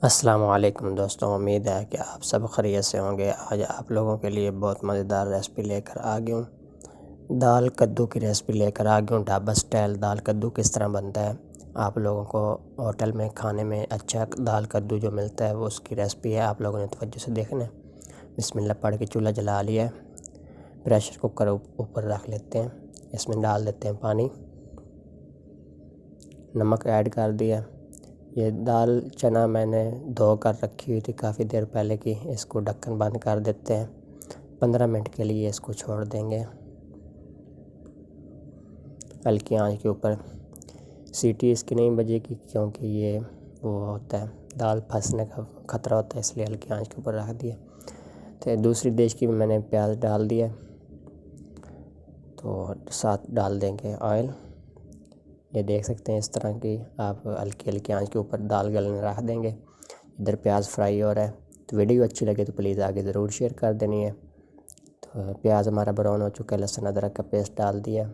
السلام علیکم دوستوں، امید ہے کہ آپ سب خیریت سے ہوں گے۔ آج آپ لوگوں کے لیے بہت مزیدار ریسپی لے کر آ گیا ہوں۔ دال کدو کی ریسپی لے کر آ گیا ہوں۔ ڈھابا سٹائل دال کدو کس طرح بنتا ہے، آپ لوگوں کو ہوٹل میں کھانے میں اچھا دال کدو جو ملتا ہے وہ اس کی ریسپی ہے، آپ لوگوں نے توجہ سے دیکھنا ہے۔ بسم اللہ پڑھ کے چولہا جلا لیا ہے، پریشر کوکر اوپر رکھ لیتے ہیں، اس میں ڈال دیتے ہیں پانی، نمک ایڈ کر دیا۔ یہ دال چنا میں نے دھو کر رکھی ہوئی تھی کافی دیر پہلے کی، اس کو ڈھکن بند کر دیتے ہیں، 15 منٹ کے لیے اس کو چھوڑ دیں گے ہلکی آنچ کے اوپر۔ سیٹی اس کی نہیں بجے گی کیونکہ یہ وہ ہوتا ہے، دال پھنسنے کا خطرہ ہوتا ہے، اس لیے ہلکی آنچ کے اوپر رکھ دیا۔ تو دوسری ڈش کی میں نے پیاز ڈال دیا، تو ساتھ ڈال دیں گے آئل۔ یہ دیکھ سکتے ہیں اس طرح کی آپ ہلکی آنچ کے اوپر دال گلنے رکھ دیں گے۔ ادھر پیاز فرائی ہو رہا ہے، تو ویڈیو اچھی لگے تو پلیز آگے ضرور شیئر کر دینی ہے۔ تو پیاز ہمارا براؤن ہو چکا ہے، لہسن ادرک کا پیسٹ ڈال دیا،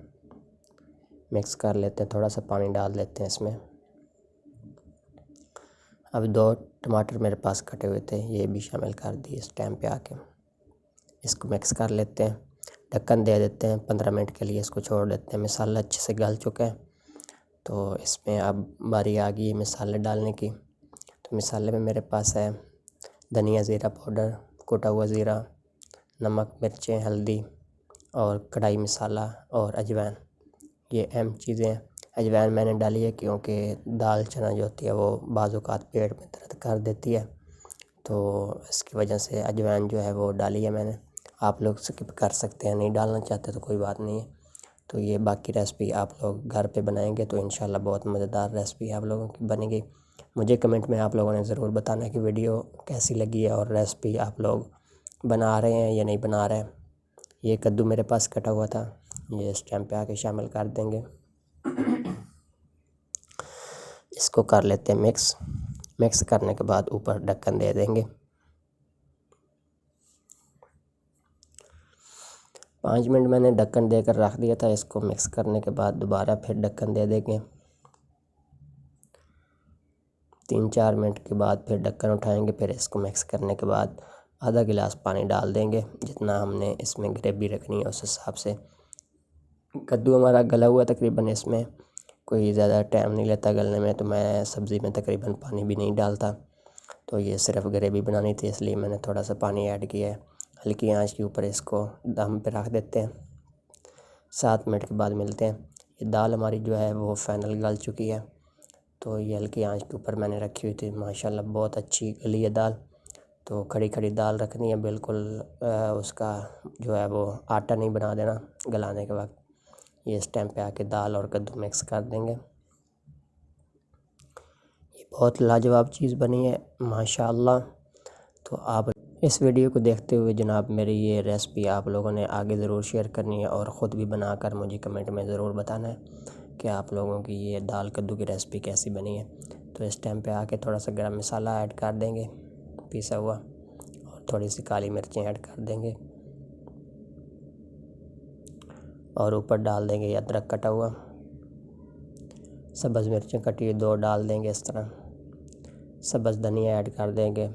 مکس کر لیتے ہیں، تھوڑا سا پانی ڈال دیتے ہیں اس میں۔ اب 2 ٹماٹر میرے پاس کٹے ہوئے تھے، یہ بھی شامل کر دیے اس ٹائم پہ آ کے، اس کو مکس کر لیتے ہیں، ڈھکن دے دیتے ہیں، 15 منٹ کے لیے اس کو چھوڑ دیتے ہیں۔ مسالہ اچھے سے گل چکا ہے، تو اس میں اب باری آ گئی ہے مسالے ڈالنے کی۔ تو مسالے میں میرے پاس ہے دھنیا زیرہ پاؤڈر، کوٹا ہوا زیرہ، نمک مرچیں ہلدی اور کڑھائی مسالہ اور اجوائن، یہ اہم چیزیں ہیں۔ اجوائن میں نے ڈالی ہے کیونکہ دال چنا جو ہوتی ہے وہ بعض اوقات پیٹ میں درد کر دیتی ہے، تو اس کی وجہ سے اجوائن جو ہے وہ ڈالی ہے میں نے۔ آپ لوگ سکپ کر سکتے ہیں، نہیں ڈالنا چاہتے تو کوئی بات نہیں ہے۔ تو یہ باقی ریسپی آپ لوگ گھر پہ بنائیں گے تو انشاءاللہ بہت مزیدار ریسپی آپ لوگوں کی بنے گی۔ مجھے کمنٹ میں آپ لوگوں نے ضرور بتانا ہے کہ ویڈیو کیسی لگی ہے اور ریسپی آپ لوگ بنا رہے ہیں یا نہیں بنا رہے ہیں۔ یہ کدو میرے پاس کٹا ہوا تھا، یہ اس ٹائم پہ آ کے شامل کر دیں گے۔ اس کو کر لیتے ہیں مکس کرنے کے بعد اوپر ڈھکن دے دیں گے۔ 5 منٹ میں نے ڈھکن دے کر رکھ دیا تھا، اس کو مکس کرنے کے بعد دوبارہ پھر ڈھکن دے دیں گے۔ 3-4 منٹ کے بعد پھر ڈھکن اٹھائیں گے، پھر اس کو مکس کرنے کے بعد آدھا گلاس پانی ڈال دیں گے، جتنا ہم نے اس میں گریوی رکھنی ہے اس حساب سے۔ کدو ہمارا گلا ہوا تقریباً، اس میں کوئی زیادہ ٹائم نہیں لیتا گلنے میں، تو میں سبزی میں تقریباً پانی بھی نہیں ڈالتا، تو یہ صرف گریوی بنانی تھی اس لیے میں نے تھوڑا سا پانی ایڈ کیا ہے۔ ہلکی آنچ کے اوپر اس کو دم پہ رکھ دیتے ہیں، 7 منٹ کے بعد ملتے ہیں۔ یہ دال ہماری جو ہے وہ فائنل گل چکی ہے، تو یہ ہلکی آنچ کے اوپر میں نے رکھی ہوئی تھی، ماشاءاللہ بہت اچھی گلی ہے دال۔ تو کھڑی دال رکھنی ہے بالکل، اس کا جو ہے وہ آٹا نہیں بنا دینا گلانے کے وقت۔ یہ اس ٹائم پہ آ کے دال اور کدو مکس کر دیں گے۔ یہ بہت لاجواب چیز بنی ہے ماشاءاللہ۔ تو آپ اس ویڈیو کو دیکھتے ہوئے جناب میری یہ ریسپی آپ لوگوں نے آگے ضرور شیئر کرنی ہے اور خود بھی بنا کر مجھے کمنٹ میں ضرور بتانا ہے کہ آپ لوگوں کی یہ دال کدو کی ریسپی کیسی بنی ہے۔ تو اس ٹائم پہ آ کے تھوڑا سا گرم مسالہ ایڈ کر دیں گے پیسا ہوا، اور تھوڑی سی کالی مرچیں ایڈ کر دیں گے، اور اوپر ڈال دیں گے ادرک کٹا ہوا، سبز مرچیں کٹی ہوئی 2 ڈال دیں گے اس طرح، سبز دھنیا ایڈ کر دیں گے۔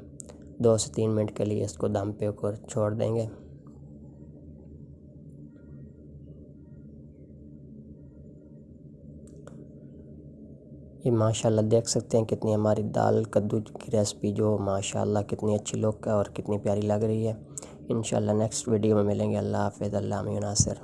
2 سے 3 منٹ کے لیے اس کو دم پہ اوپر چھوڑ دیں گے۔ یہ ماشاءاللہ دیکھ سکتے ہیں کتنی ہماری دال کدو کی ریسپی جو ماشاءاللہ کتنی اچھی لوگ کا اور کتنی پیاری لگ رہی ہے۔ انشاءاللہ نیکسٹ ویڈیو میں ملیں گے۔ اللہ حافظ، اللہ ناصر۔